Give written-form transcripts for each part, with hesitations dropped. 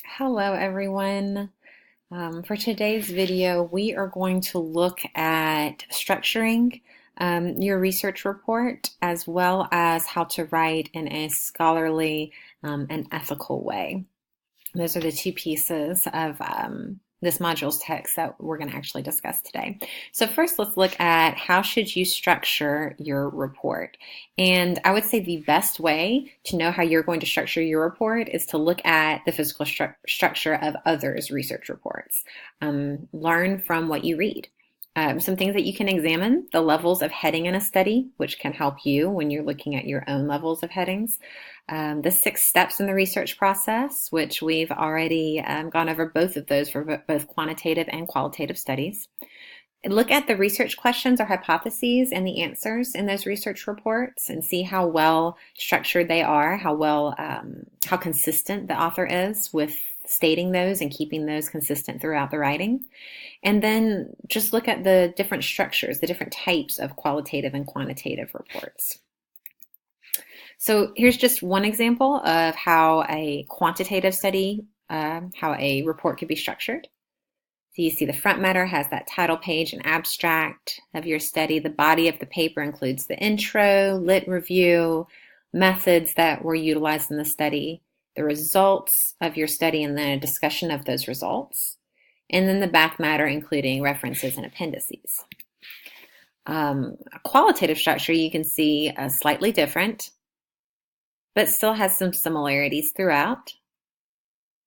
Hello, everyone. For today's video, we are going to look at structuring your research report as well as how to write in a scholarly and ethical way. Those are the two pieces of this module's text that we're going to actually discuss today. So first, let's look at how should you structure your report. And I would say the best way to know how you're going to structure your report is to look at the physical structure of others' research reports. Learn from what you read. Some things that you can examine: the levels of heading in a study, which can help you when you're looking at your own levels of headings. The 6 steps in the research process, which we've already gone over both of those for both quantitative and qualitative studies. Look at the research questions or hypotheses and the answers in those research reports and see how well structured they are, how consistent the author is with stating those and keeping those consistent throughout the writing. And then just look at the different structures, the different types of qualitative and quantitative reports. So here's just one example of how a quantitative study, how a report could be structured. So you see the front matter has that title page and abstract of your study. The body of the paper includes the intro, lit review, methods that were utilized in the study, the results of your study, and then a discussion of those results. And then the back matter, including references and appendices. A qualitative structure you can see slightly different, but still has some similarities throughout.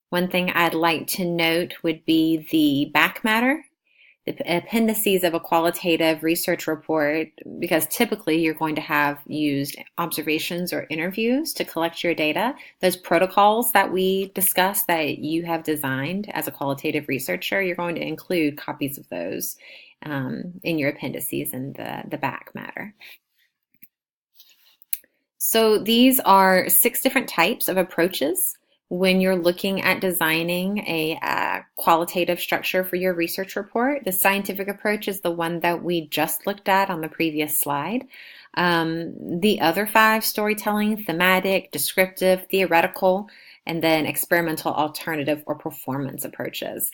One thing I'd like to note would be the back matter, the appendices of a qualitative research report, because typically you're going to have used observations or interviews to collect your data. Those protocols that we discussed that you have designed as a qualitative researcher, you're going to include copies of those in your appendices and the back matter. So these are 6 different types of approaches when you're looking at designing a qualitative structure for your research report. The scientific approach is the one that we just looked at on the previous slide. The other 5, storytelling, thematic, descriptive, theoretical, and then experimental, alternative, or performance approaches.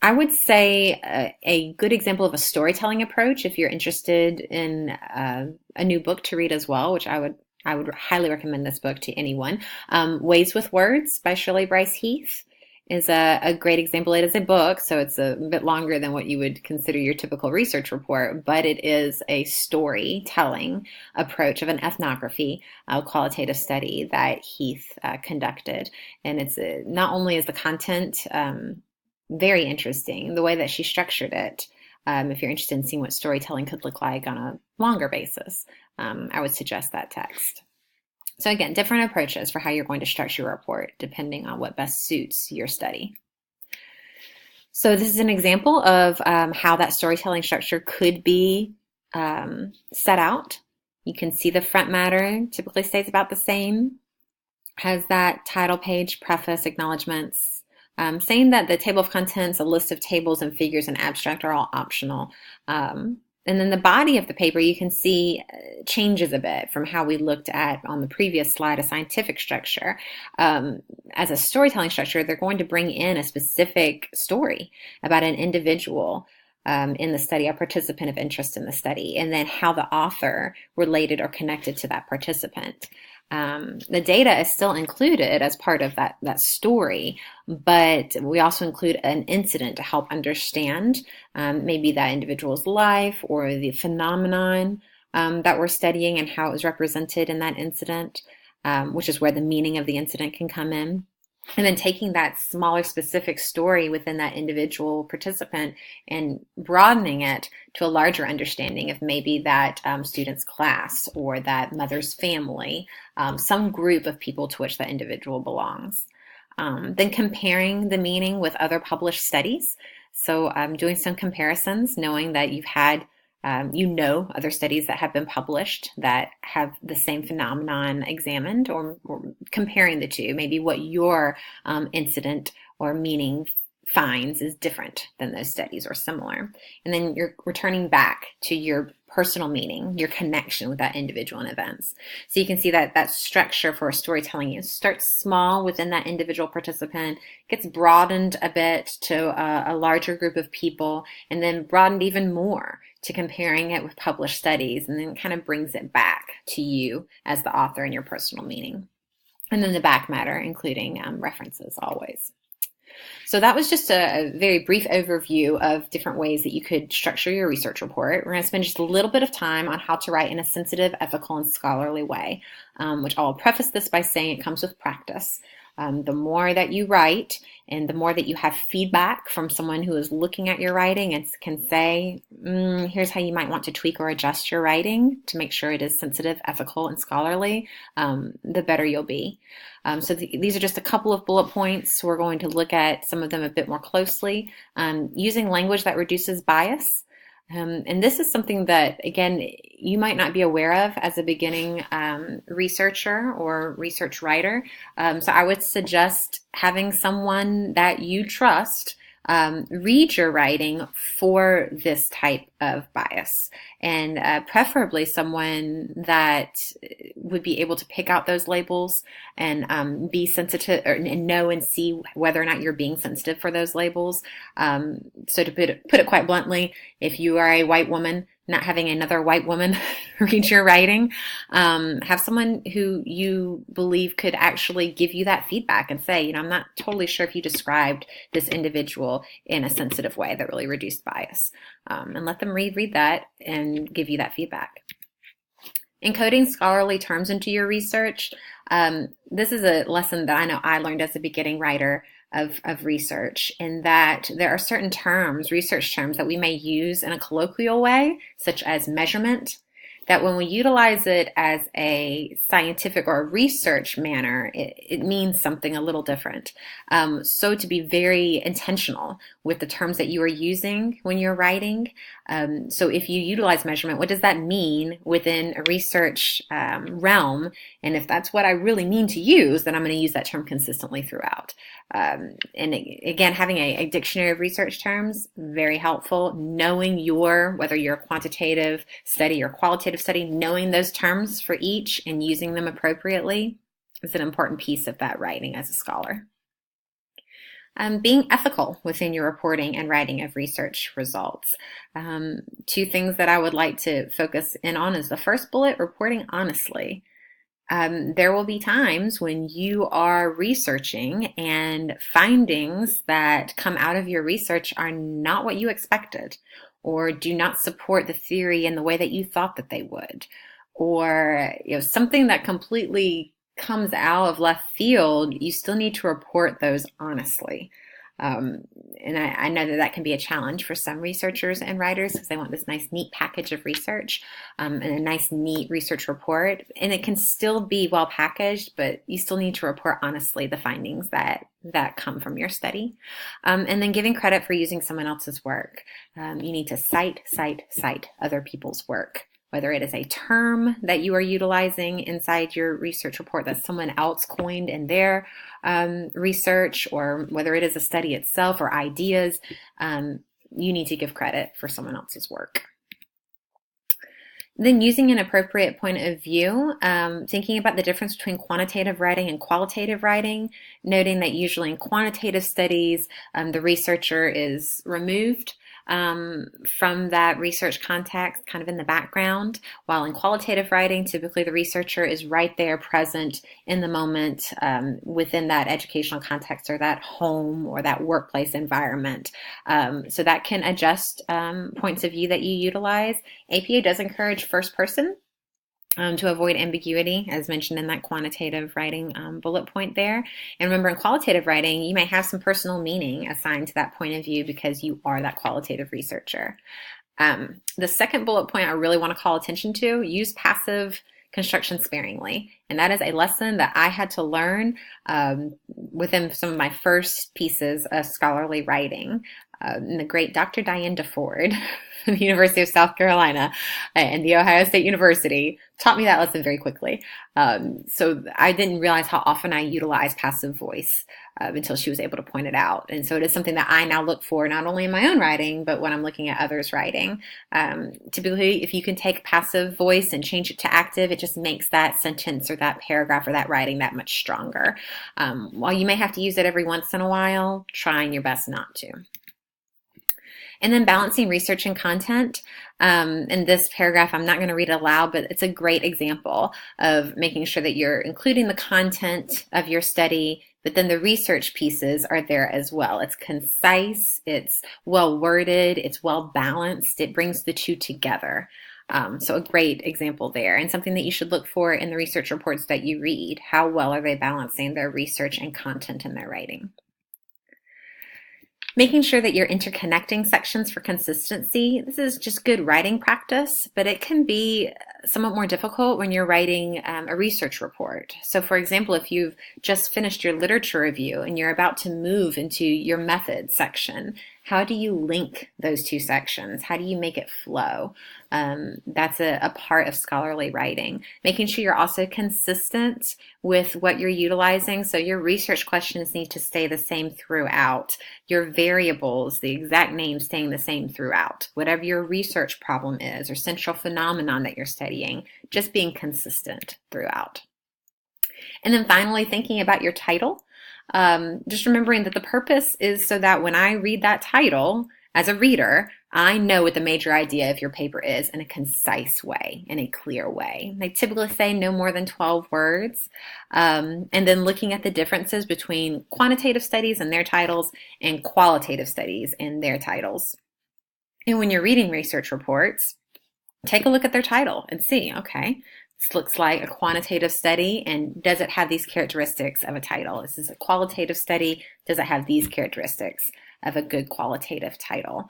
I would say a good example of a storytelling approach, if you're interested in a new book to read as well, which I would highly recommend this book to anyone. Ways with Words by Shirley Bryce Heath is a great example. It is a book, so it's a bit longer than what you would consider your typical research report, but it is a storytelling approach of an ethnography, qualitative study that Heath conducted. And it's not only is the content very interesting, the way that she structured it, if you're interested in seeing what storytelling could look like on a longer basis, I would suggest that text. So again, different approaches for how you're going to structure your report depending on what best suits your study. So this is an example of how that storytelling structure could be set out. You can see the front matter typically stays about the same, has that title page, preface, acknowledgments, saying that the table of contents, a list of tables and figures, and abstract are all optional. And then the body of the paper, you can see changes a bit from how we looked at on the previous slide, a scientific structure. As a storytelling structure, they're going to bring in a specific story about an individual in the study, a participant of interest in the study, and then how the author related or connected to that participant. The data is still included as part of that story, but we also include an incident to help understand maybe that individual's life or the phenomenon that we're studying and how it was represented in that incident, which is where the meaning of the incident can come in. And then taking that smaller specific story within that individual participant and broadening it to a larger understanding of maybe that student's class or that mother's family, some group of people to which that individual belongs. Then comparing the meaning with other published studies. So doing some comparisons, knowing that you've had other studies that have been published that have the same phenomenon examined, or comparing the two, maybe what your incident or meaning finds is different than those studies or similar. And then you're returning back to your personal meaning, your connection with that individual and events. So you can see that that structure for storytelling, it starts small within that individual participant, gets broadened a bit to a larger group of people, and then broadened even more to comparing it with published studies, and then kind of brings it back to you as the author and your personal meaning. And then the back matter, including references always. So that was just a very brief overview of different ways that you could structure your research report. We're going to spend just a little bit of time on how to write in a sensitive, ethical, and scholarly way, which I'll preface this by saying it comes with practice. The more that you write and the more that you have feedback from someone who is looking at your writing and can say, here's how you might want to tweak or adjust your writing to make sure it is sensitive, ethical, and scholarly, the better you'll be. So these are just a couple of bullet points. We're going to look at some of them a bit more closely, using language that reduces bias. And this is something that, again, you might not be aware of as a beginning researcher or research writer. So I would suggest having someone that you trust read your writing for this type of bias, and preferably someone that would be able to pick out those labels and be sensitive, and know and see whether or not you're being sensitive for those labels. So to put it quite bluntly, if you are a white woman, not having another white woman read your writing, have someone who you believe could actually give you that feedback and say, I'm not totally sure if you described this individual in a sensitive way that really reduced bias. And let them read that and give you that feedback. Encoding scholarly terms into your research. This is a lesson that I know I learned as a beginning writer of research, in that there are certain terms, research terms, that we may use in a colloquial way, such as measurement, that when we utilize it as a scientific or a research manner, it means something a little different. So to be very intentional with the terms that you are using when you're writing. So if you utilize measurement, what does that mean within a research realm? And if that's what I really mean to use, then I'm going to use that term consistently throughout. And again, having a dictionary of research terms, very helpful. Knowing whether you're a quantitative study or qualitative study, knowing those terms for each and using them appropriately is an important piece of that writing as a scholar. Being ethical within your reporting and writing of research results. Two things that I would like to focus in on is the first bullet, reporting honestly. There will be times when you are researching and findings that come out of your research are not what you expected, or do not support the theory in the way that you thought that they would, or something that completely comes out of left field. You still need to report those honestly. And I know that can be a challenge for some researchers and writers, because they want this nice, neat package of research and a nice, neat research report. And it can still be well packaged, but you still need to report honestly the findings that come from your study. And then giving credit for using someone else's work. You need to cite other people's work. Whether it is a term that you are utilizing inside your research report that someone else coined in their research, or whether it is a study itself or ideas, you need to give credit for someone else's work. Then using an appropriate point of view, thinking about the difference between quantitative writing and qualitative writing, noting that usually in quantitative studies, the researcher is removed from that research context, kind of in the background, while in qualitative writing, typically the researcher is right there, present in the moment, within that educational context or that home or that workplace environment. So that can adjust points of view that you utilize. APA does encourage first person to avoid ambiguity, as mentioned in that quantitative writing bullet point there. And remember, in qualitative writing, you may have some personal meaning assigned to that point of view because you are that qualitative researcher. The second bullet point I really want to call attention to: use passive construction sparingly. And that is a lesson that I had to learn within some of my first pieces of scholarly writing. And the great Dr. Diane DeFord from the University of South Carolina and the Ohio State University taught me that lesson very quickly. So I didn't realize how often I utilize passive voice until she was able to point it out. And so it is something that I now look for, not only in my own writing, but when I'm looking at others' writing. Typically, if you can take passive voice and change it to active, it just makes that sentence or that paragraph or that writing that much stronger. While you may have to use it every once in a while, trying your best not to. And then balancing research and content. In this paragraph, I'm not going to read it aloud, but it's a great example of making sure that you're including the content of your study, but then the research pieces are there as well. It's concise, it's well worded, it's well balanced, it brings the two together. So a great example there, and something that you should look for in the research reports that you read. How well are they balancing their research and content in their writing? Making sure that you're interconnecting sections for consistency. This is just good writing practice, but it can be somewhat more difficult when you're writing a research report. So for example, if you've just finished your literature review and you're about to move into your methods section, how do you link those two sections? How do you make it flow? That's a part of scholarly writing. Making sure you're also consistent with what you're utilizing. So your research questions need to stay the same throughout. Your variables, the exact name staying the same throughout. Whatever your research problem is or central phenomenon that you're studying, just being consistent throughout. And then finally, thinking about your title. Just remembering that the purpose is so that when I read that title as a reader, I know what the major idea of your paper is in a concise way, in a clear way. They typically say no more than 12 words. And then looking at the differences between quantitative studies and their titles and qualitative studies and their titles. And when you're reading research reports, take a look at their title and see, okay, this looks like a quantitative study, and does it have these characteristics of a title? This is a qualitative study. Does it have these characteristics of a good qualitative title?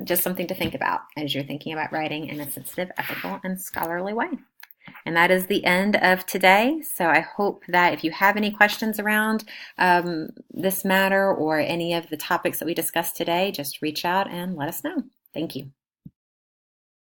Just something to think about as you're thinking about writing in a sensitive, ethical, and scholarly way. And that is the end of today. So I hope that if you have any questions around this matter or any of the topics that we discussed today, just reach out and let us know. Thank you.